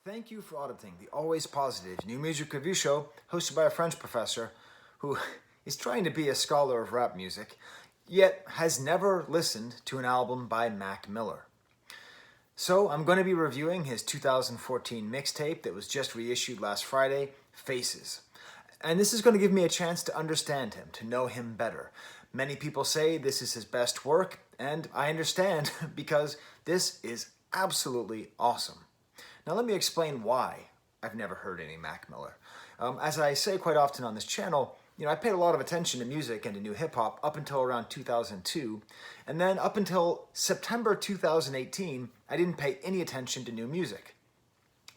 Thank you for auditing the Always Positive new music review show hosted by a French professor who is trying to be a scholar of rap music, yet has never listened to an album by Mac Miller. So I'm going to be reviewing his 2014 mixtape that was just reissued last Friday, Faces. And this is going to give me a chance to understand him, to know him better. Many people say this is his best work, and I understand because this is absolutely awesome. Now let me explain why I've never heard any Mac Miller. As I say quite often on this channel, I paid a lot of attention to music and to new hip-hop up until around 2002, and then up until September 2018, I didn't pay any attention to new music.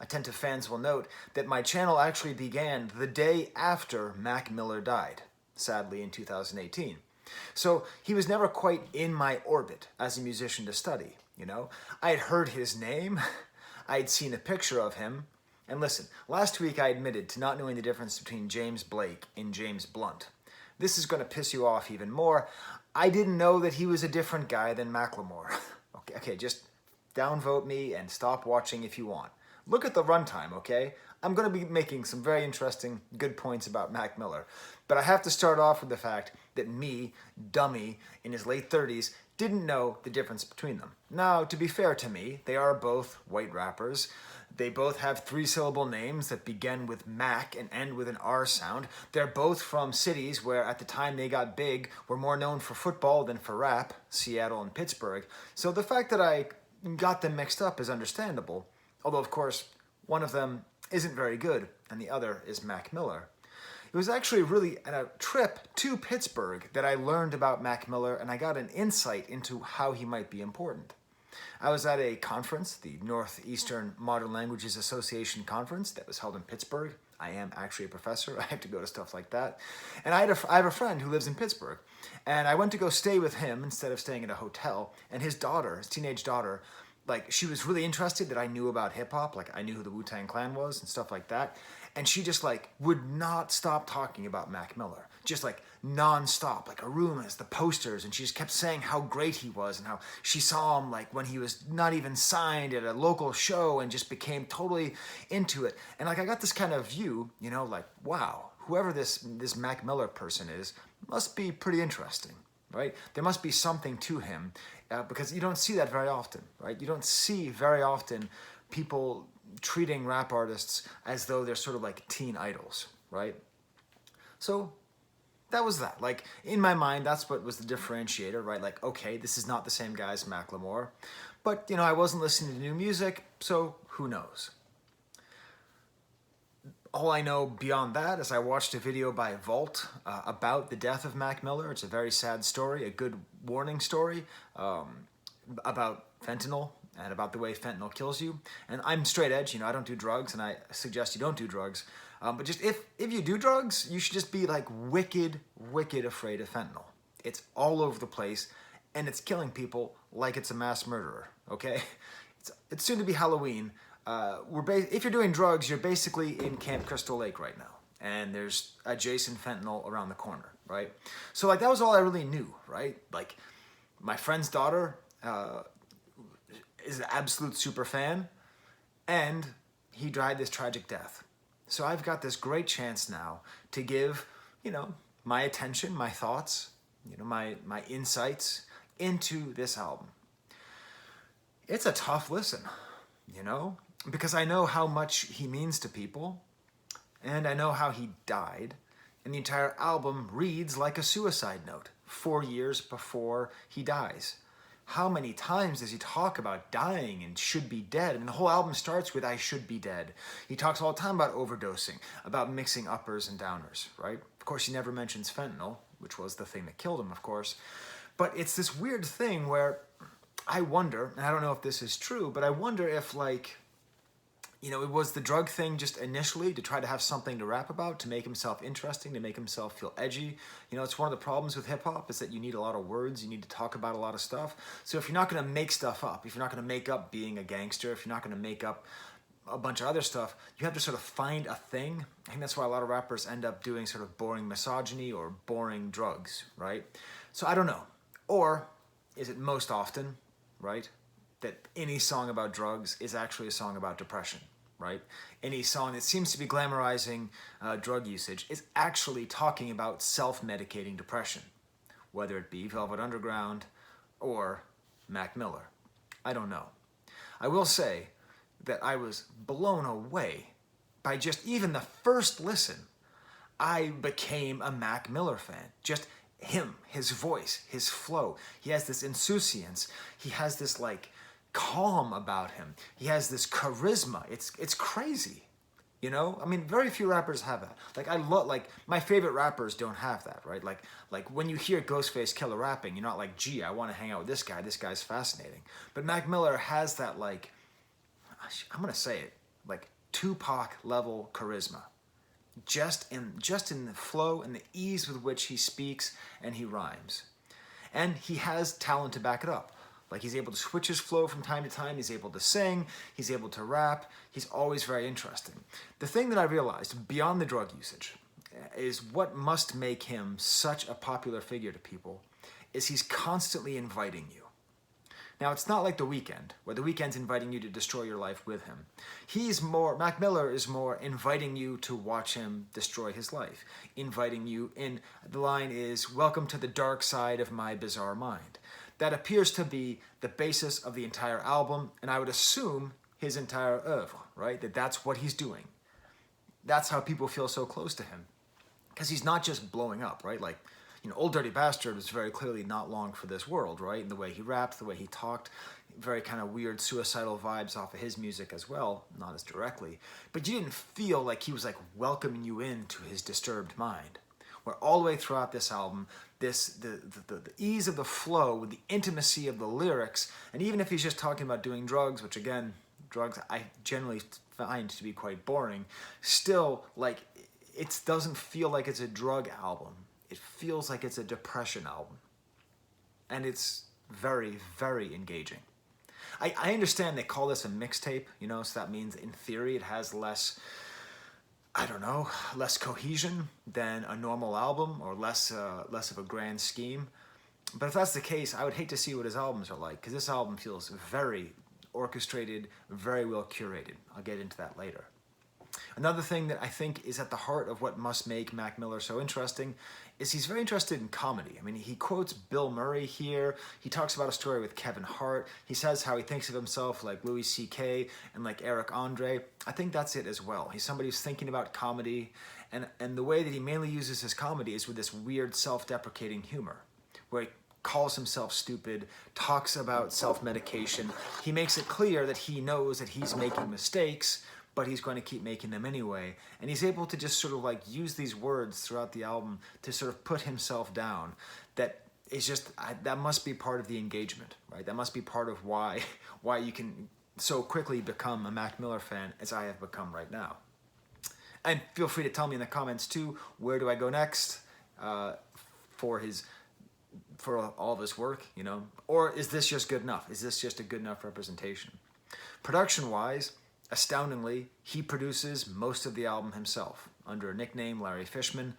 Attentive fans will note that my channel actually began the day after Mac Miller died, sadly in 2018. So he was never quite in my orbit as a musician to study, I had heard his name, I had seen a picture of him, and listen, last week I admitted to not knowing the difference between James Blake and James Blunt. This is going to piss you off even more. I didn't know that he was a different guy than Macklemore. Okay, just downvote me and stop watching if you want. Look at the runtime, okay? I'm going to be making some very interesting, good points about Mac Miller. But I have to start off with the fact that me, dummy, in his late 30s, didn't know the difference between them. Now, to be fair to me, they are both white rappers. They both have three-syllable names that begin with Mac and end with an R sound. They're both from cities where, at the time they got big, were more known for football than for rap, Seattle and Pittsburgh. So the fact that I got them mixed up is understandable. Although, of course, one of them isn't very good, and the other is Mac Miller. It was actually really a trip to Pittsburgh that I learned about Mac Miller, and I got an insight into how he might be important. I was at a conference, the Northeastern Modern Languages Association conference that was held in Pittsburgh. I am actually a professor. I have to go to stuff like that. And I have a friend who lives in Pittsburgh, and I went to go stay with him instead of staying at a hotel, and his daughter, his teenage daughter, she was really interested that I knew about hip-hop, I knew who the Wu-Tang Clan was and stuff like that. And she just, would not stop talking about Mac Miller. Just, non-stop, a room as the posters. And she just kept saying how great he was and how she saw him, when he was not even signed at a local show and just became totally into it. And, I got this kind of view, wow, whoever this Mac Miller person is must be pretty interesting. Right? There must be something to him because you don't see that very often, right? You don't see very often people treating rap artists as though they're sort of like teen idols, right? So that was that. In my mind, that's what was the differentiator, right? Okay, this is not the same guy as Macklemore, but, I wasn't listening to new music, so who knows? All I know beyond that is I watched a video by Vault about the death of Mac Miller. It's a very sad story, a good warning story about fentanyl and about the way fentanyl kills you. And I'm straight edge, I don't do drugs, and I suggest you don't do drugs. But just if you do drugs, you should just be wicked, wicked afraid of fentanyl. It's all over the place, and it's killing people like it's a mass murderer, okay? It's soon to be Halloween. If you're doing drugs, you're basically in Camp Crystal Lake right now, and there's adjacent fentanyl around the corner, right? So that was all I really knew, right? My friend's daughter is an absolute super fan, and he died this tragic death. So I've got this great chance now to give, my attention, my thoughts, my insights into this album. It's a tough listen, because I know how much he means to people, and I know how he died, and the entire album reads like a suicide note 4 years before he dies. How many times does he talk about dying and should be dead? And the whole album starts with I should be dead. He talks all the time about overdosing, about mixing uppers and downers, right? Of course, he never mentions fentanyl, which was the thing that killed him, of course. But it's this weird thing where I wonder, and I don't know if this is true, but I wonder if it was the drug thing just initially to try to have something to rap about, to make himself interesting, to make himself feel edgy. It's one of the problems with hip-hop is that you need a lot of words, you need to talk about a lot of stuff. So if you're not going to make stuff up, if you're not going to make up being a gangster, if you're not going to make up a bunch of other stuff, you have to sort of find a thing. I think that's why a lot of rappers end up doing sort of boring misogyny or boring drugs, right? So I don't know. Or is it most often, right, that any song about drugs is actually a song about depression, right? Any song that seems to be glamorizing drug usage is actually talking about self-medicating depression, whether it be Velvet Underground or Mac Miller. I don't know. I will say that I was blown away by just even the first listen. I became a Mac Miller fan. Just him, his voice, his flow. He has this insouciance. He has this like calm about him. He has this charisma. It's crazy. You know, I mean, very few rappers have that. Like I love, like my favorite rappers don't have that, right? Like when you hear Ghostface Killer rapping, you're not like, gee, I want to hang out with this guy. This guy's fascinating. But Mac Miller has that like, I'm gonna say it, like Tupac level charisma. Just in the flow and the ease with which he speaks and he rhymes. And he has talent to back it up. Like he's able to switch his flow from time to time, he's able to sing, he's able to rap, he's always very interesting. The thing that I realized beyond the drug usage is what must make him such a popular figure to people is he's constantly inviting you. Now, it's not like The Weeknd, where The Weeknd's inviting you to destroy your life with him. Mac Miller is more inviting you to watch him destroy his life. Inviting you in, the line is, welcome to the dark side of my bizarre mind. That appears to be the basis of the entire album, and I would assume his entire oeuvre, right? That's what he's doing. That's how people feel so close to him. Because he's not just blowing up, right? Like, you know, Old Dirty Bastard was very clearly not long for this world, right? And the way he rapped, the way he talked, very kind of weird suicidal vibes off of his music as well, not as directly. But you didn't feel like he was like welcoming you into his disturbed mind. Where all the way throughout this album, the ease of the flow, with the intimacy of the lyrics, and even if he's just talking about doing drugs, which again, drugs I generally find to be quite boring, still, like, it doesn't feel like it's a drug album. It feels like it's a depression album. And it's very, very engaging. I understand they call this a mixtape, you know, so that means in theory it has less, I don't know, less cohesion than a normal album, or less of a grand scheme. But if that's the case, I would hate to see what his albums are like, because this album feels very orchestrated, very well curated. I'll get into that later. Another thing that I think is at the heart of what must make Mac Miller so interesting is he's very interested in comedy. I mean, he quotes Bill Murray here. He talks about a story with Kevin Hart. He says how he thinks of himself like Louis C.K. and like Eric Andre. I think that's it as well. He's somebody who's thinking about comedy, and the way that he mainly uses his comedy is with this weird self-deprecating humor, where he calls himself stupid, talks about self-medication. He makes it clear that he knows that he's making mistakes, but he's going to keep making them anyway. And he's able to just sort of like use these words throughout the album to sort of put himself down. That is just, that must be part of the engagement, right? That must be part of why you can so quickly become a Mac Miller fan as I have become right now. And feel free to tell me in the comments too, where do I go next for all of his work, you know? Or is this just good enough? Is this just a good enough representation? Production-wise, astoundingly, he produces most of the album himself under a nickname, Larry Fisherman.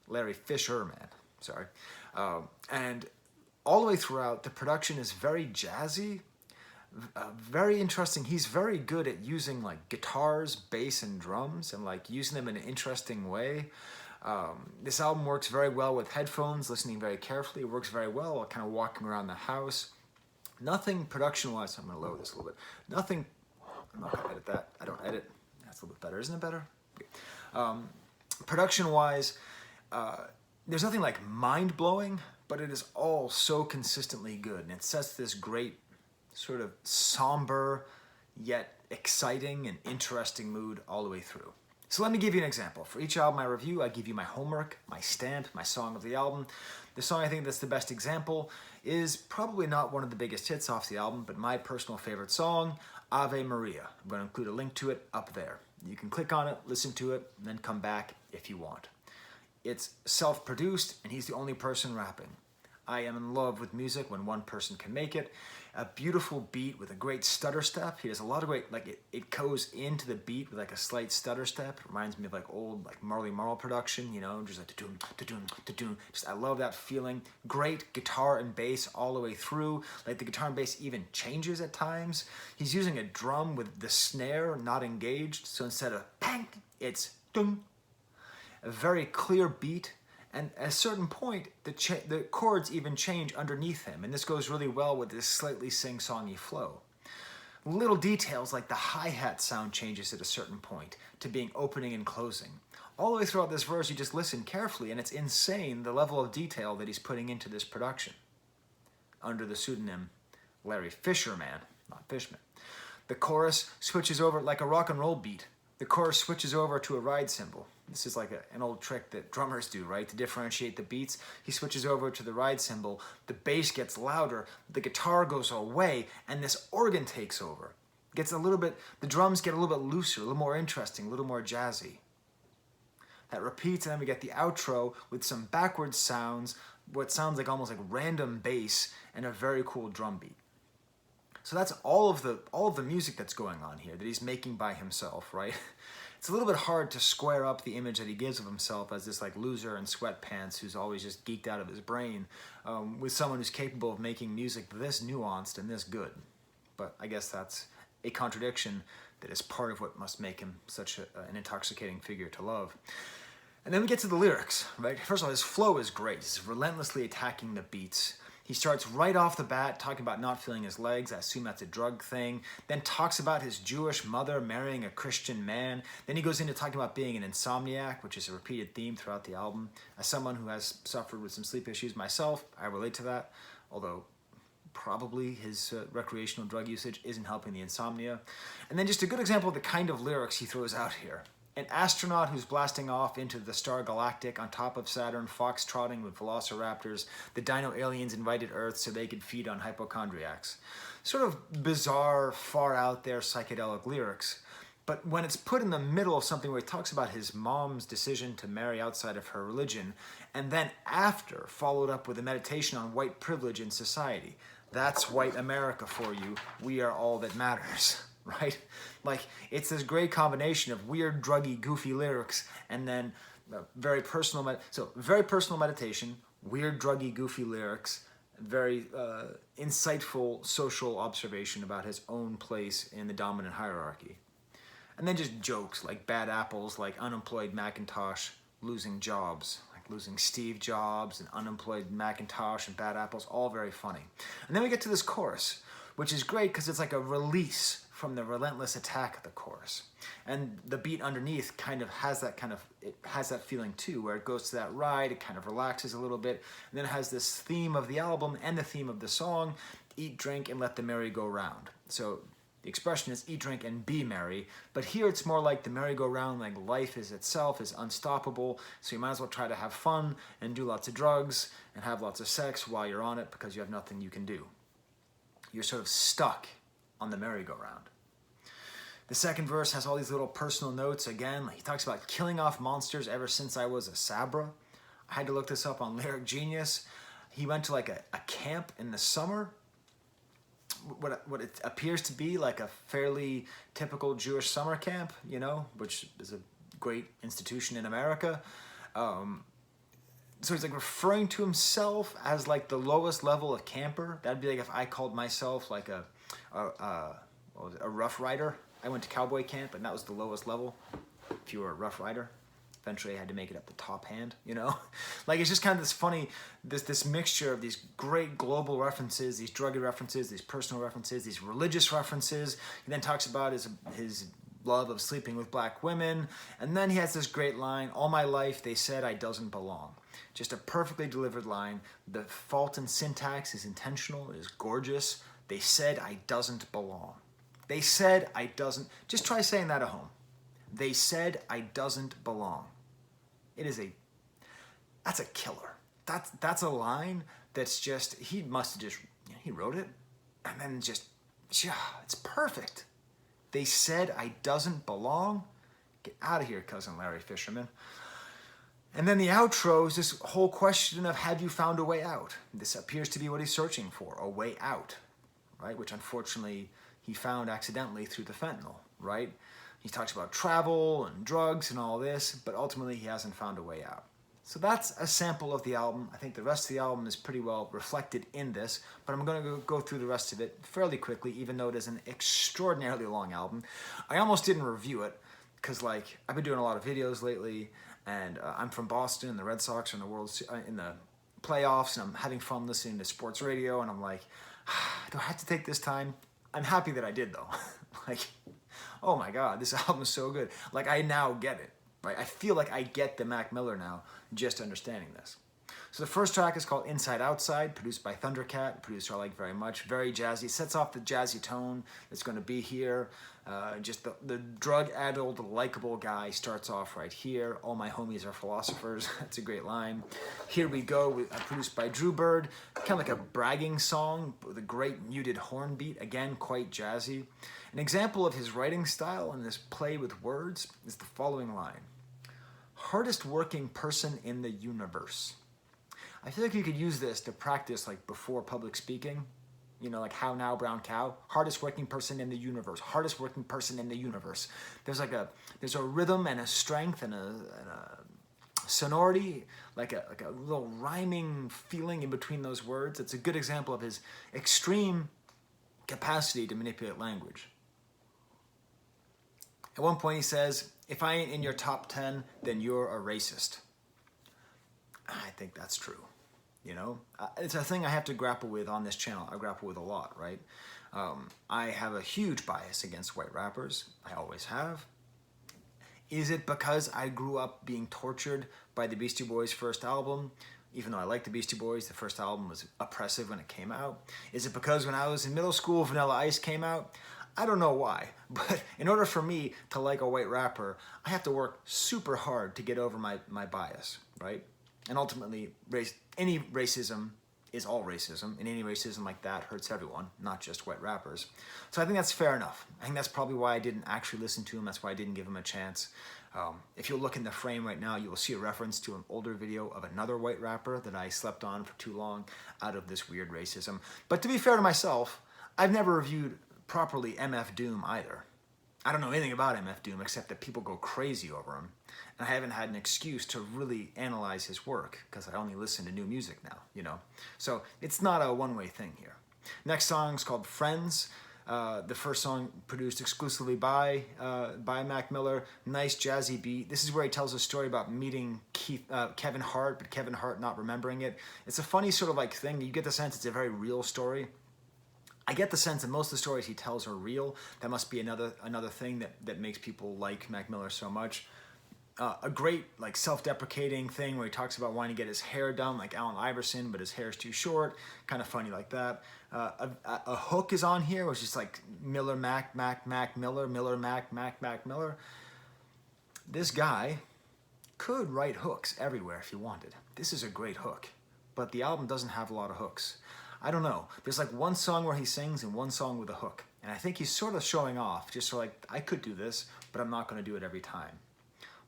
Larry Fisherman, sorry. And all the way throughout, the production is very jazzy, very interesting. He's very good at using like guitars, bass, and drums, and like using them in an interesting way. This album works very well with headphones, listening very carefully. It works very well while kind of walking around the house. Nothing production-wise, I'm going to lower this a little bit. Nothing, I'm not going to edit that. I don't edit. That's a little bit better. Isn't it better? Okay. Production-wise, there's nothing like mind-blowing, but it is all so consistently good. And it sets this great sort of somber, yet exciting and interesting mood all the way through. So let me give you an example. For each album I review, I give you my homework, my stamp, my song of the album. The song I think that's the best example is probably not one of the biggest hits off the album, but my personal favorite song, Ave Maria. I'm going to include a link to it up there. You can click on it, listen to it, and then come back if you want. It's self-produced, and he's the only person rapping. I am in love with music when one person can make it. A beautiful beat with a great stutter step. He does a lot of great, like it goes into the beat with like a slight stutter step. It reminds me of like old like Marley Marl production, you know, just like da-doom, da-doom, da-doom. Just I love that feeling. Great guitar and bass all the way through. Like the guitar and bass even changes at times. He's using a drum with the snare not engaged, so instead of bang, it's dum. A very clear beat. And at a certain point, the chords even change underneath him, and this goes really well with this slightly sing-songy flow. Little details like the hi-hat sound changes at a certain point to being opening and closing. All the way throughout this verse, you just listen carefully, and it's insane the level of detail that he's putting into this production. Under the pseudonym Larry Fisherman, not Fishman. The chorus switches over like a rock and roll beat. The chorus switches over to a ride cymbal. This is like an old trick that drummers do, right? To differentiate the beats. He switches over to the ride cymbal. The bass gets louder. The guitar goes away, and this organ takes over. Gets a little bit, the drums get a little bit looser, a little more interesting, a little more jazzy. That repeats, and then we get the outro with some backwards sounds, what sounds like almost like random bass, and a very cool drum beat. So that's all of the music that's going on here that he's making by himself, right? It's a little bit hard to square up the image that he gives of himself as this like loser in sweatpants who's always just geeked out of his brain with someone who's capable of making music this nuanced and this good. But I guess that's a contradiction that is part of what must make him such an intoxicating figure to love. And then we get to the lyrics, right? First of all, his flow is great. He's relentlessly attacking the beats. He starts right off the bat talking about not feeling his legs. I assume that's a drug thing. Then talks about his Jewish mother marrying a Christian man. Then he goes into talking about being an insomniac, which is a repeated theme throughout the album. As someone who has suffered with some sleep issues myself, I relate to that, although probably his recreational drug usage isn't helping the insomnia. And then just a good example of the kind of lyrics he throws out here. An astronaut who's blasting off into the star galactic on top of Saturn, foxtrotting with velociraptors. The dino aliens invited Earth so they could feed on hypochondriacs. Sort of bizarre, far out there psychedelic lyrics. But when it's put in the middle of something where he talks about his mom's decision to marry outside of her religion, and then after followed up with a meditation on white privilege in society, that's white America for you. We are all that matters. Right? Like, it's this great combination of weird, druggy, goofy lyrics, and then very personal meditation, weird, druggy, goofy lyrics, very insightful social observation about his own place in the dominant hierarchy. And then just jokes like bad apples, like unemployed Macintosh losing jobs, like losing Steve Jobs and unemployed Macintosh and bad apples, all very funny. And then we get to this chorus, which is great because it's like a release from the relentless attack of the chorus. And the beat underneath kind of has that feeling too, where it goes to that ride, it kind of relaxes a little bit, and then it has this theme of the album and the theme of the song, eat, drink, and let the merry go round. So the expression is eat, drink, and be merry, but here it's more like the merry-go-round, like life is itself is unstoppable, so you might as well try to have fun and do lots of drugs and have lots of sex while you're on it because you have nothing you can do. You're sort of stuck on the merry-go-round. The second verse has all these little personal notes. Again, he talks about killing off monsters ever since I was a Sabra. I had to look this up on Lyric Genius. He went to like a camp in the summer, what it appears to be like a fairly typical Jewish summer camp, you know, which is a great institution in America. So he's like referring to himself as like the lowest level of camper. That'd be like if I called myself like a Rough Rider. I went to cowboy camp, and that was the lowest level. If you were a Rough Rider, eventually I had to make it up the top hand, you know? Like, it's just kind of this funny, this mixture of these great global references, these druggy references, these personal references, these religious references. He then talks about his love of sleeping with black women, and then he has this great line, all my life they said I doesn't belong. Just a perfectly delivered line. The fault in syntax is intentional, it is gorgeous. They said I doesn't belong. They said I doesn't, just try saying that at home. They said I doesn't belong. That's a killer. That's a line that's just, he must have just, he wrote it, and then just, it's perfect. They said I doesn't belong. Get out of here, cousin Larry Fisherman. And then the outro is this whole question of, have you found a way out? This appears to be what he's searching for, a way out, right? Which unfortunately he found accidentally through the fentanyl, right? He talks about travel and drugs and all this, but ultimately he hasn't found a way out. So that's a sample of the album. I think the rest of the album is pretty well reflected in this, but I'm going to go through the rest of it fairly quickly, even though it is an extraordinarily long album. I almost didn't review it, because like I've been doing a lot of videos lately, and I'm from Boston, and the Red Sox are in the playoffs, and I'm having fun listening to sports radio, and I'm like, do I have to take this time? I'm happy that I did, though. Like, oh my God, this album is so good. Like, I now get it, right? I feel like I get the Mac Miller now, just understanding this. So the first track is called Inside Outside, produced by Thundercat, a producer I like very much. Very jazzy, sets off the jazzy tone that's going to be here. Just the drug-addled, likable guy starts off right here. All my homies are philosophers. That's a great line. Here We Go, produced by Drew Bird. Kind of like a bragging song with a great muted horn beat. Again, quite jazzy. An example of his writing style and this play with words is the following line. Hardest working person in the universe. I feel like you could use this to practice like before public speaking. You know, like how now, brown cow. Hardest working person in the universe. Hardest working person in the universe. There's a rhythm and a strength and a sonority, like a little rhyming feeling in between those words. It's a good example of his extreme capacity to manipulate language. At one point he says, if I ain't in your top 10, then you're a racist. I think that's true. You know, it's a thing I have to grapple with on this channel. I grapple with a lot, right? I have a huge bias against white rappers. I always have. Is it because I grew up being tortured by the Beastie Boys' first album? Even though I like the Beastie Boys, the first album was oppressive when it came out. Is it because when I was in middle school, Vanilla Ice came out? I don't know why, but in order for me to like a white rapper, I have to work super hard to get over my bias, right? And ultimately, any racism is all racism, and any racism like that hurts everyone, not just white rappers. So I think that's fair enough. I think that's probably why I didn't actually listen to him. That's why I didn't give him a chance. If you look in the frame right now, you will see a reference to an older video of another white rapper that I slept on for too long out of this weird racism. But to be fair to myself, I've never reviewed properly MF Doom either. I don't know anything about MF Doom except that people go crazy over him. And I haven't had an excuse to really analyze his work because I only listen to new music now, you know. So it's not a one-way thing here. Next song is called Friends. The first song produced exclusively by Mac Miller. Nice jazzy beat. This is where he tells a story about meeting Kevin Hart, but Kevin Hart not remembering it. It's a funny sort of like thing. You get the sense it's a very real story. I get the sense that most of the stories he tells are real. That must be another thing that makes people like Mac Miller so much. A great like self-deprecating thing where he talks about wanting to get his hair done like Allen Iverson, but his hair's too short. Kind of funny like that. A hook is on here, which is like Miller, Mac, Miller, Miller, Mac, Miller. This guy could write hooks everywhere if he wanted. This is a great hook, but the album doesn't have a lot of hooks. I don't know. There's like one song where he sings and one song with a hook. And I think he's sort of showing off, just so like, I could do this, but I'm not going to do it every time.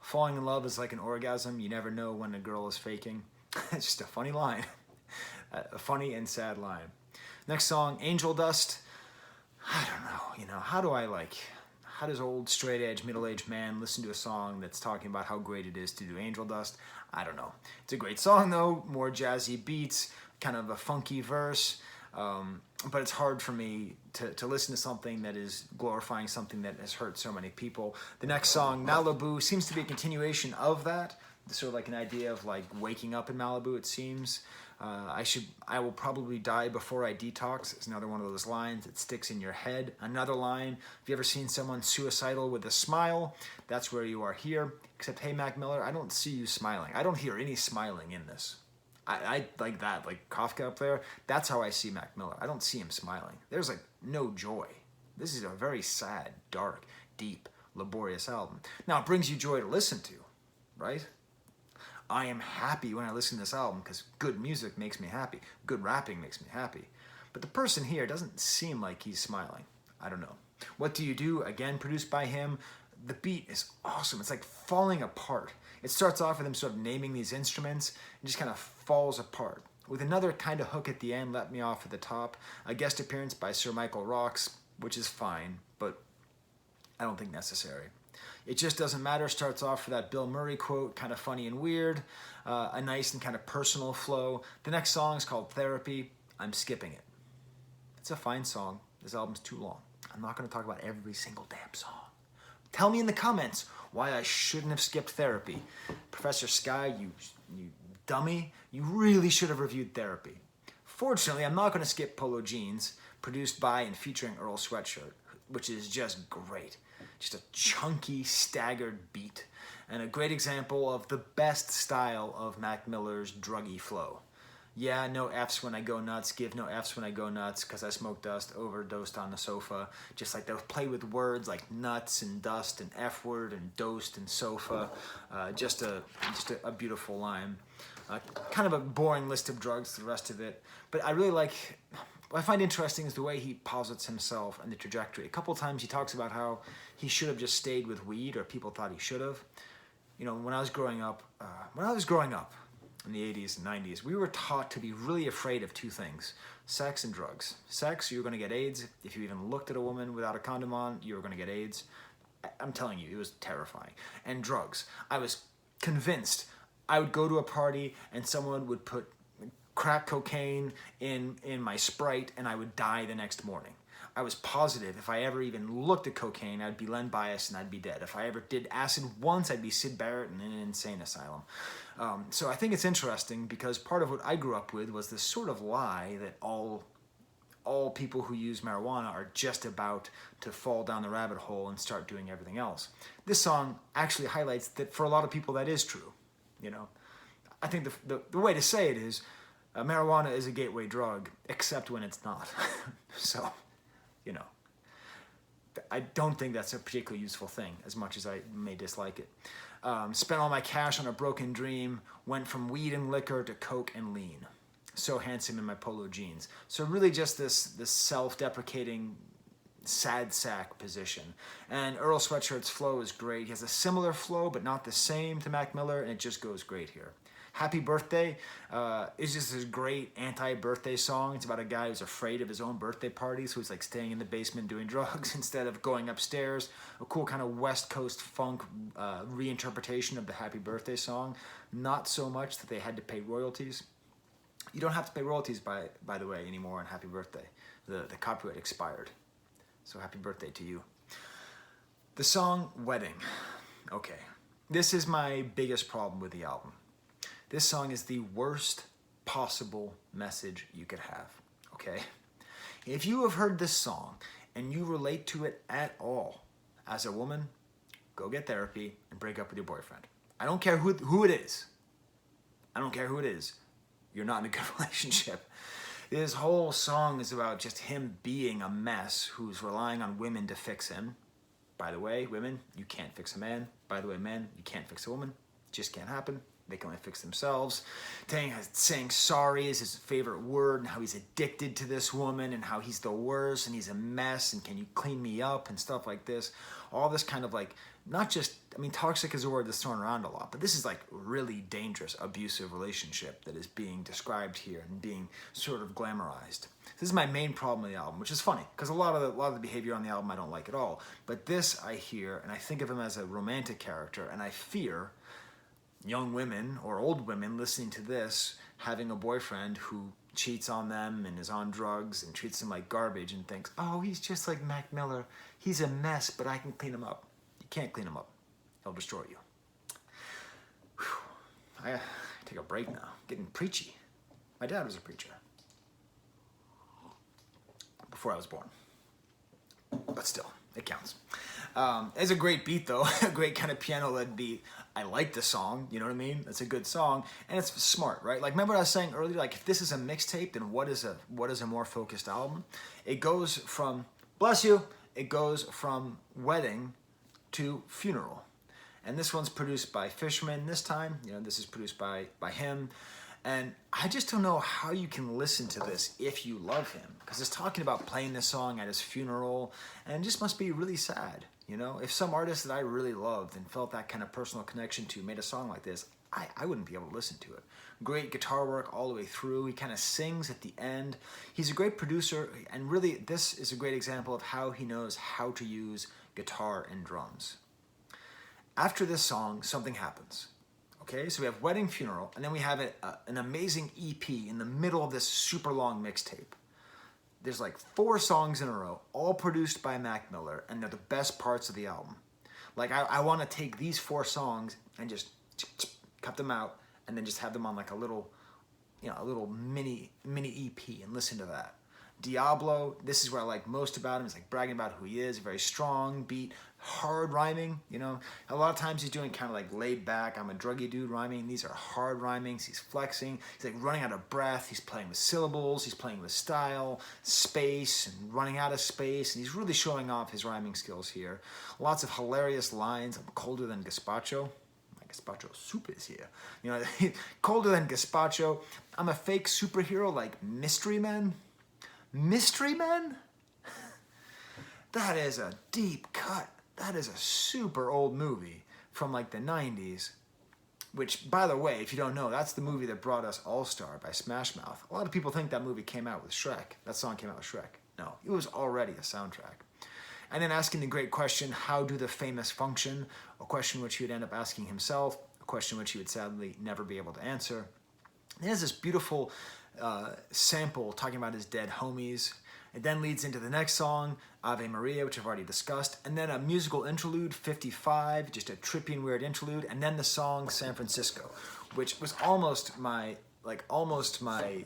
Falling in love is like an orgasm. You never know when a girl is faking. It's just a funny line. A funny and sad line. Next song, Angel Dust. I don't know, you know, how does old straight-edge, middle-aged man listen to a song that's talking about how great it is to do Angel Dust? I don't know. It's a great song though, more jazzy beats, kind of a funky verse, but it's hard for me to listen to something that is glorifying something that has hurt so many people. The next song, Malibu, seems to be a continuation of that. It's sort of like an idea of like waking up in Malibu, it seems. I will probably die before I detox. It's another one of those lines that sticks in your head. Another line, have you ever seen someone suicidal with a smile? That's where you are here. Except, hey, Mac Miller, I don't see you smiling. I don't hear any smiling in this. I like that, like Kafka up there. That's how I see Mac Miller. I don't see him smiling. There's like no joy. This is a very sad, dark, deep, laborious album. Now, it brings you joy to listen to, right? I am happy when I listen to this album because good music makes me happy. Good rapping makes me happy. But the person here doesn't seem like he's smiling. I don't know. What Do You Do? Again, produced by him. the beat is awesome. It's like falling apart. It starts off with him sort of naming these instruments and just kind of falls apart. With another kind of hook at the end, Let Me Off at the top, a guest appearance by Sir Michael Rocks, which is fine, but I don't think necessary. It Just Doesn't Matter starts off for that Bill Murray quote, kind of funny and weird, a nice and kind of personal flow. The next song is called Therapy. I'm skipping it. It's a fine song. This album's too long. I'm not going to talk about every single damn song. Tell me in the comments why I shouldn't have skipped Therapy. Professor Sky, you dummy, you really should have reviewed Therapy. Fortunately, I'm not going to skip Polo Jeans, produced by and featuring Earl Sweatshirt, which is just great. Just a chunky, staggered beat, and a great example of the best style of Mac Miller's druggy flow. Yeah, no F's when I go nuts, give no F's when I go nuts, cause I smoke dust, overdosed on the sofa. Just like they'll play with words like nuts and dust and F word and dosed and sofa. Just a beautiful line. Kind of a boring list of drugs, the rest of it. But I really like, what I find interesting is the way he posits himself and the trajectory. A couple times he talks about how he should have just stayed with weed, or people thought he should have. You know, when I was growing up in the 80s and 90s, we were taught to be really afraid of two things: sex and drugs. Sex, you were going to get AIDS. If you even looked at a woman without a condom on, you were going to get AIDS. I'm telling you, it was terrifying. And drugs. I was convinced I would go to a party and someone would put crack cocaine in my Sprite and I would die the next morning. I was positive if I ever even looked at cocaine, I'd be Len Bias and I'd be dead. If I ever did acid once, I'd be Sid Barrett in an insane asylum. So I think it's interesting because part of what I grew up with was this sort of lie that all people who use marijuana are just about to fall down the rabbit hole and start doing everything else. This song actually highlights that for a lot of people that is true. You know, I think the way to say it is marijuana is a gateway drug, except when it's not. So, you know, I don't think that's a particularly useful thing, as much as I may dislike it. Spent all my cash on a broken dream, went from weed and liquor to coke and lean. So handsome in my polo jeans. So really just this self-deprecating sad sack position. And Earl Sweatshirt's flow is great. He has a similar flow, but not the same to Mac Miller, and it just goes great here. Happy Birthday is just this great anti-birthday song. It's about a guy who's afraid of his own birthday party, so he's like staying in the basement doing drugs instead of going upstairs. A cool kind of West Coast funk reinterpretation of the Happy Birthday song. Not so much that they had to pay royalties. You don't have to pay royalties, by the way, anymore on Happy Birthday. The copyright expired. So happy birthday to you. The song Wedding. Okay. This is my biggest problem with the album. This song is the worst possible message you could have. Okay? If you have heard this song and you relate to it at all, as a woman, go get therapy and break up with your boyfriend. I don't care who it is. I don't care who it is. You're not in a good relationship. This whole song is about just him being a mess who's relying on women to fix him. By the way, women, you can't fix a man. By the way, men, you can't fix a woman. It just can't happen. They can only fix themselves. Saying sorry is his favorite word, and how he's addicted to this woman, and how he's the worst, and he's a mess, and can you clean me up, and stuff like this. All this kind of like, not just, I mean, toxic is a word that's thrown around a lot, but this is like really dangerous, abusive relationship that is being described here and being sort of glamorized. This is my main problem with the album, which is funny, because a lot of the behavior on the album I don't like at all. But this I hear, and I think of him as a romantic character, and I fear young women or old women listening to this having a boyfriend who cheats on them and is on drugs and treats them like garbage and thinks, oh, he's just like Mac Miller. He's a mess, but I can clean him up. You can't clean him up. He'll destroy you. Whew. I take a break now. Getting preachy. My dad was a preacher before I was born. But still, it counts. It's a great beat, though. A great kind of piano-led beat. I like the song, you know what I mean? It's a good song, and it's smart, right? Like, remember what I was saying earlier? Like, if this is a mixtape, then what is a more focused album? It goes from, bless you, it goes from Wedding to Funeral. And this one's produced by Fishman this time. You know, this is produced by him. And I just don't know how you can listen to this if you love him, because it's talking about playing this song at his funeral, and it just must be really sad. You know, if some artist that I really loved and felt that kind of personal connection to made a song like this, I wouldn't be able to listen to it. Great guitar work all the way through. He kind of sings at the end. He's a great producer, and really this is a great example of how he knows how to use guitar and drums. After this song, something happens. Okay, so we have Wedding Funeral, and then we have an amazing EP in the middle of this super long mixtape. There's like 4 songs in a row, all produced by Mac Miller, and they're the best parts of the album. Like, I want to take these 4 songs and just cut them out, and then just have them on like a little mini EP and listen to that. Diablo, this is what I like most about him. He's like bragging about who he is, very strong beat, hard rhyming. You know, a lot of times he's doing kind of like laid back, I'm a druggy dude rhyming. These are hard rhymings. He's flexing. He's like running out of breath. He's playing with syllables. He's playing with style, space, and running out of space. And he's really showing off his rhyming skills here. Lots of hilarious lines. I'm colder than gazpacho. My gazpacho soup is here. You know, colder than gazpacho. I'm a fake superhero like Mystery Men. Mystery Men? That is a deep cut. That is a super old movie from like the 90s. Which, by the way, if you don't know, that's the movie that brought us All Star by Smash Mouth. A lot of people think that movie came out with Shrek. That song came out with Shrek. No, it was already a soundtrack. And then asking the great question, how do the famous function? A question which he would end up asking himself, a question which he would sadly never be able to answer. He has this beautiful sample talking about his dead homies. It then leads into the next song, Ave Maria, which I've already discussed, and then a musical interlude, 55, just a trippy and weird interlude, and then the song San Francisco, which was almost my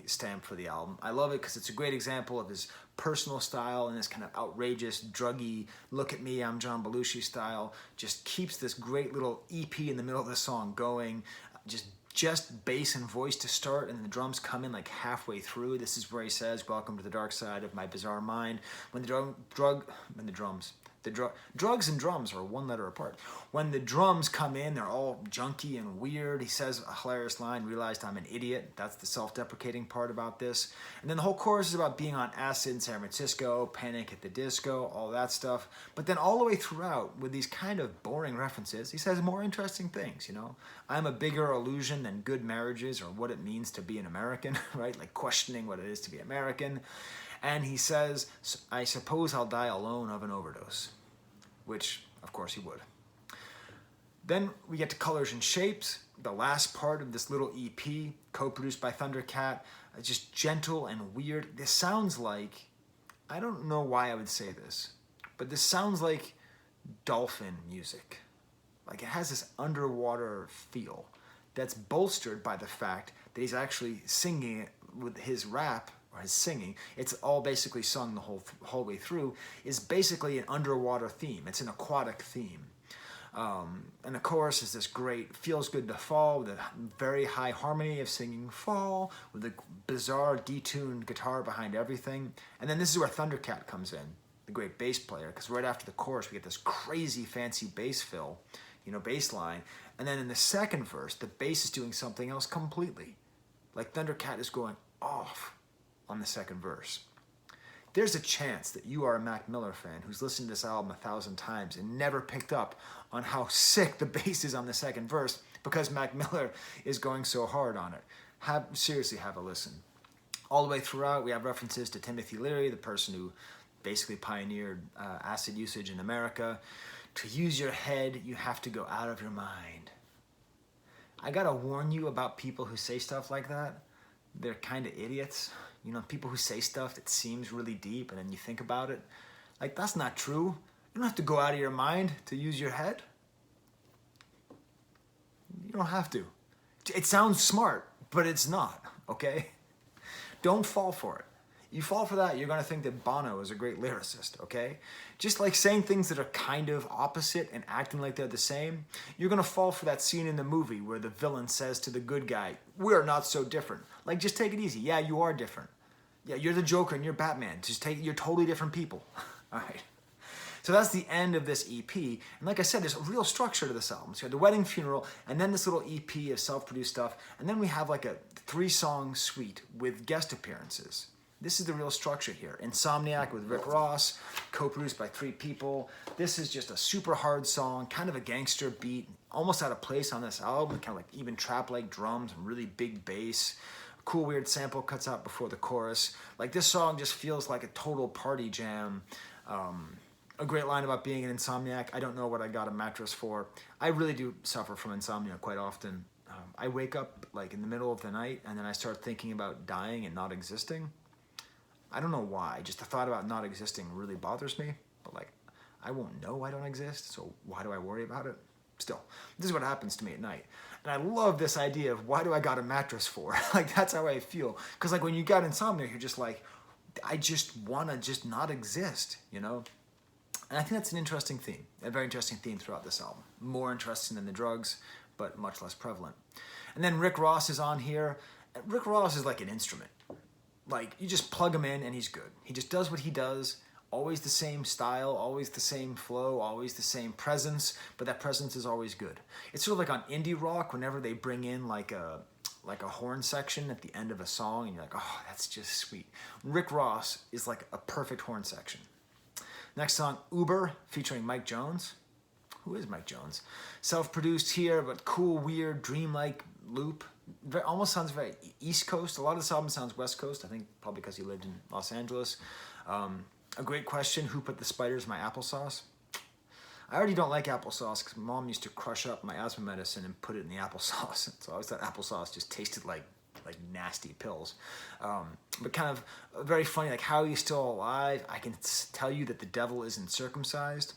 stamp for the album. I love it because it's a great example of his personal style and this kind of outrageous, druggy, look at me, I'm John Belushi style. Just keeps this great little EP in the middle of the song going. Just bass and voice to start, and the drums come in like halfway through. This is where he says, "Welcome to the dark side of my bizarre mind." Drugs and drums are 1 letter apart. When the drums come in, they're all junky and weird. He says a hilarious line, "Realized I'm an idiot." That's the self-deprecating part about this. And then the whole chorus is about being on acid in San Francisco, Panic at the Disco, all that stuff. But then all the way throughout, with these kind of boring references, he says more interesting things, you know. I'm a bigger illusion than good marriages or what it means to be an American, right? Like questioning what it is to be American. And he says, I suppose I'll die alone of an overdose, which, of course, he would. Then we get to Colors and Shapes, the last part of this little EP, co-produced by Thundercat, just gentle and weird. This sounds like, I don't know why I would say this, but this sounds like dolphin music. Like it has this underwater feel that's bolstered by the fact that he's actually singing it with his rap, or his singing, it's all basically sung the whole way through, is basically an underwater theme. It's an aquatic theme. And the chorus is this great, feels good to fall, with a very high harmony of singing fall, with a bizarre detuned guitar behind everything. And then this is where Thundercat comes in, the great bass player, because right after the chorus we get this crazy fancy bass fill, you know, bass line. And then in the second verse, the bass is doing something else completely. Like Thundercat is going off on the second verse. There's a chance that you are a Mac Miller fan who's listened to this album 1,000 times and never picked up on how sick the bass is on the second verse because Mac Miller is going so hard on it. Seriously have a listen. All the way throughout, we have references to Timothy Leary, the person who basically pioneered acid usage in America. To use your head, you have to go out of your mind. I gotta warn you about people who say stuff like that. They're kind of idiots. You know, people who say stuff that seems really deep and then you think about it. Like, that's not true. You don't have to go out of your mind to use your head. You don't have to. It sounds smart, but it's not, okay? Don't fall for it. You fall for that, you're gonna think that Bono is a great lyricist, okay? Just like saying things that are kind of opposite and acting like they're the same, you're gonna fall for that scene in the movie where the villain says to the good guy, we're not so different. Like, just take it easy. Yeah, you are different. Yeah, you're the Joker and you're Batman. You're totally different people. All right. So that's the end of this EP. And like I said, there's a real structure to this album. So you have the wedding, funeral, and then this little EP of self-produced stuff. And then we have like a 3-song suite with guest appearances. This is the real structure here. Insomniac with Rick Ross, co-produced by 3 people. This is just a super hard song, kind of a gangster beat, almost out of place on this album, kind of like even trap-like drums and really big bass. A cool weird sample cuts out before the chorus. Like this song just feels like a total party jam. A great line about being an insomniac. I don't know what I got a mattress for. I really do suffer from insomnia quite often. I wake up like in the middle of the night and then I start thinking about dying and not existing. I don't know why. Just the thought about not existing really bothers me. But like, I won't know I don't exist, so why do I worry about it? Still, this is what happens to me at night. And I love this idea of why do I got a mattress for? Like, that's how I feel. Because like when you got insomnia, you're just like, I just want to just not exist, you know? And I think that's an interesting theme, a very interesting theme throughout this album. More interesting than the drugs, but much less prevalent. And then Rick Ross is on here. Rick Ross is like an instrument. Like, you just plug him in and he's good. He just does what he does. Always the same style, always the same flow, always the same presence, but that presence is always good. It's sort of like on indie rock, whenever they bring in like a horn section at the end of a song, and you're like, oh, that's just sweet. Rick Ross is like a perfect horn section. Next song, Uber, featuring Mike Jones. Who is Mike Jones? Self-produced here, but cool, weird, dreamlike loop. Almost sounds very East Coast. A lot of this album sounds West Coast, I think probably because he lived in Los Angeles. A great question, who put the spiders in my applesauce? I already don't like applesauce because Mom used to crush up my asthma medicine and put it in the applesauce. So I always thought applesauce just tasted like nasty pills. But kind of very funny, like, how are you still alive? I can tell you that the devil isn't circumcised.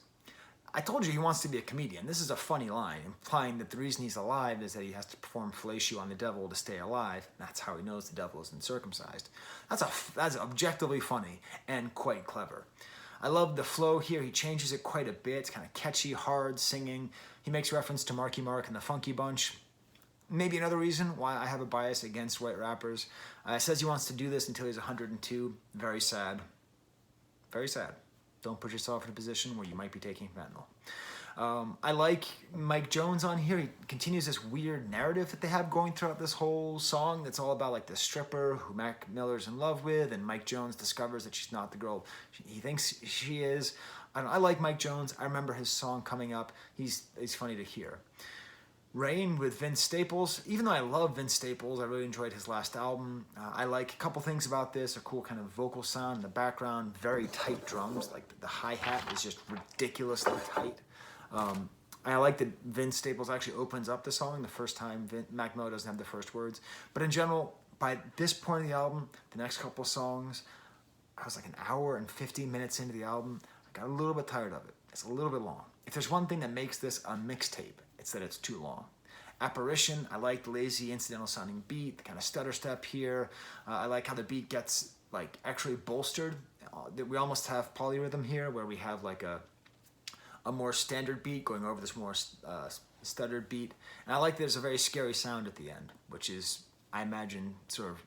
I told you he wants to be a comedian. This is a funny line, implying that the reason he's alive is that he has to perform fellatio on the devil to stay alive. That's how he knows the devil isn't circumcised. That's objectively funny and quite clever. I love the flow here. He changes it quite a bit. It's kind of catchy, hard singing. He makes reference to Marky Mark and the Funky Bunch. Maybe another reason why I have a bias against white rappers. Says he wants to do this until he's 102. Very sad. Very sad. Don't put yourself in a position where you might be taking fentanyl. I like Mike Jones on here. He continues this weird narrative that they have going throughout this whole song that's all about like the stripper who Mac Miller's in love with, and Mike Jones discovers that she's not the girl he thinks she is. I like Mike Jones. I remember his song coming up. He's funny to hear. Rain with Vince Staples. Even though I love Vince Staples, I really enjoyed his last album. I like a couple things about this. A cool kind of vocal sound in the background. Very tight drums. Like the hi-hat is just ridiculously tight. I like that Vince Staples actually opens up the song the first time. Mac Miller doesn't have the first words. But in general, by this point of the album, the next couple songs, I was like an hour and 15 minutes into the album. I got a little bit tired of it. It's a little bit long. If there's one thing that makes this a mixtape, it's that it's too long. Apparition, I like the lazy incidental sounding beat, the kind of stutter step here. I like how the beat gets like actually bolstered. We almost have polyrhythm here where we have like a more standard beat going over this more stuttered beat. And I like that there's a very scary sound at the end, which is, I imagine, sort of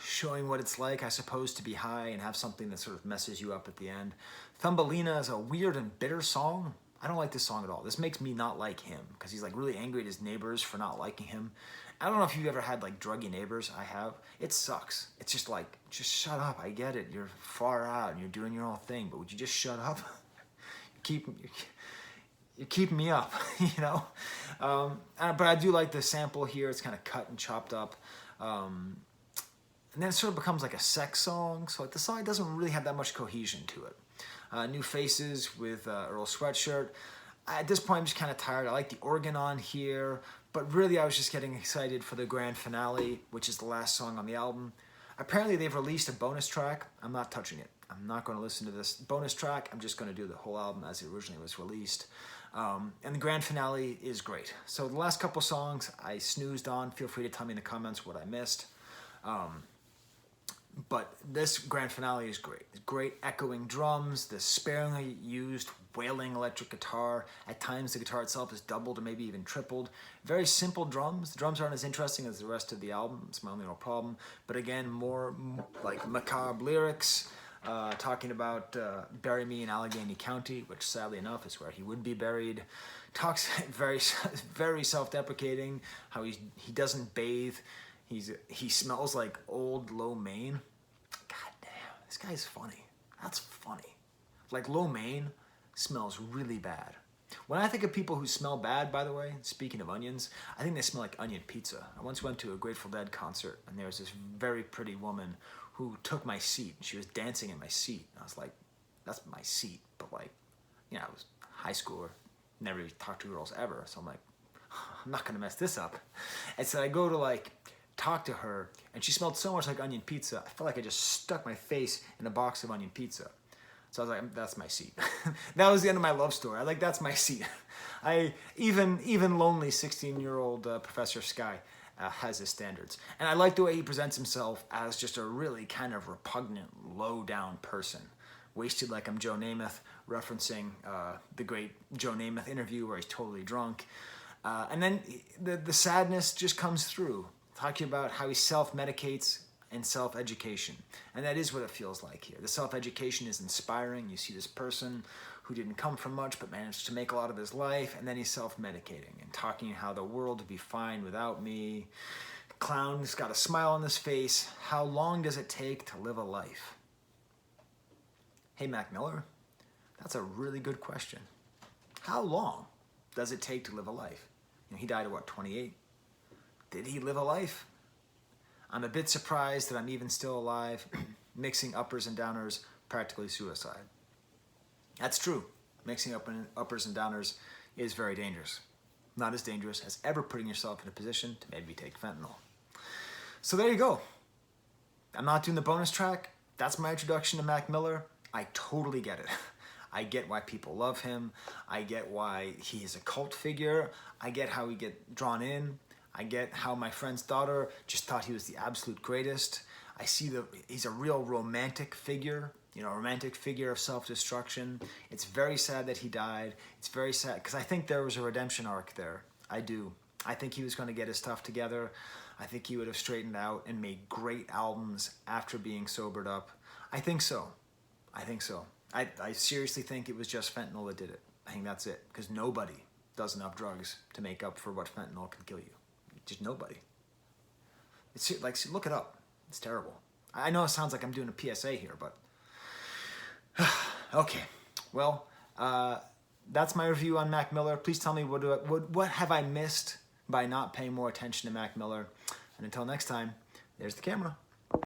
showing what it's like, I suppose, to be high and have something that sort of messes you up at the end. Thumbelina is a weird and bitter song. I don't like this song at all. This makes me not like him because he's like really angry at his neighbors for not liking him. I don't know if you've ever had like druggy neighbors. I have. It sucks. It's just like, just shut up. I get it. You're far out and you're doing your own thing, but would you just shut up? You're keeping me up, you know? But I do like the sample here. It's kind of cut and chopped up. And then it sort of becomes like a sex song. So like the song doesn't really have that much cohesion to it. New Faces with Earl Sweatshirt. At this point, I'm just kind of tired. I like the organ on here, but really I was just getting excited for the grand finale, which is the last song on the album. Apparently they've released a bonus track. I'm not touching it. I'm not going to listen to this bonus track. I'm just going to do the whole album as it originally was released. And the grand finale is great. So the last couple songs I snoozed on. Feel free to tell me in the comments what I missed. But this grand finale is great. Great echoing drums, the sparingly used wailing electric guitar. At times the guitar itself is doubled or maybe even tripled. Very simple drums. The drums aren't as interesting as the rest of the album. It's my only real problem. But again, more like macabre lyrics. talking about bury me in Allegheny County, which sadly enough is where he would be buried. Talks very self-deprecating, how he doesn't bathe. He smells like old lo mein. God damn, this guy's funny. That's funny. Like lo mein smells really bad. When I think of people who smell bad, by the way, speaking of onions, I think they smell like onion pizza. I once went to a Grateful Dead concert, and there was this very pretty woman who took my seat. She was dancing in my seat. I was like, that's my seat. But like, you know, I was high schooler, never really talked to girls ever. So I'm like, I'm not gonna mess this up. And so I go to like talk to her, and she smelled so much like onion pizza. I felt like I just stuck my face in a box of onion pizza. So I was like, that's my seat. That was the end of my love story. I like, that's my seat. Even lonely 16-year-old Professor Sky has his standards. And I like the way he presents himself as just a really kind of repugnant, low-down person. Wasted like I'm Joe Namath, referencing the great Joe Namath interview where he's totally drunk. And then the sadness just comes through, talking about how he self-medicates and self-education. And that is what it feels like here. The self-education is inspiring. You see this person who didn't come from much but managed to make a lot of his life, and then he's self-medicating and talking how the world would be fine without me. The clown's got a smile on his face. How long does it take to live a life? Hey, Mac Miller, that's a really good question. How long does it take to live a life? You know, he died at what, 28? Did he live a life? I'm a bit surprised that I'm even still alive. Mixing uppers and downers, practically suicide. That's true. Mixing uppers and downers is very dangerous. Not as dangerous as ever putting yourself in a position to maybe take fentanyl. So there you go. I'm not doing the bonus track. That's my introduction to Mac Miller. I totally get it. I get why people love him. I get why he is a cult figure. I get how he get drawn in. I get how my friend's daughter just thought he was the absolute greatest. I see he's a real romantic figure, you know, a romantic figure of self-destruction. It's very sad that he died. It's very sad because I think there was a redemption arc there. I do. I think he was going to get his stuff together. I think he would have straightened out and made great albums after being sobered up. I think so. I think so. I seriously think it was just fentanyl that did it. I think that's it, because nobody does enough drugs to make up for what fentanyl can kill you. Just nobody. It's like, look it up. It's terrible. I know it sounds like I'm doing a PSA here, but okay. Well, that's my review on Mac Miller. Please tell me what have I missed by not paying more attention to Mac Miller. And until next time, there's the camera.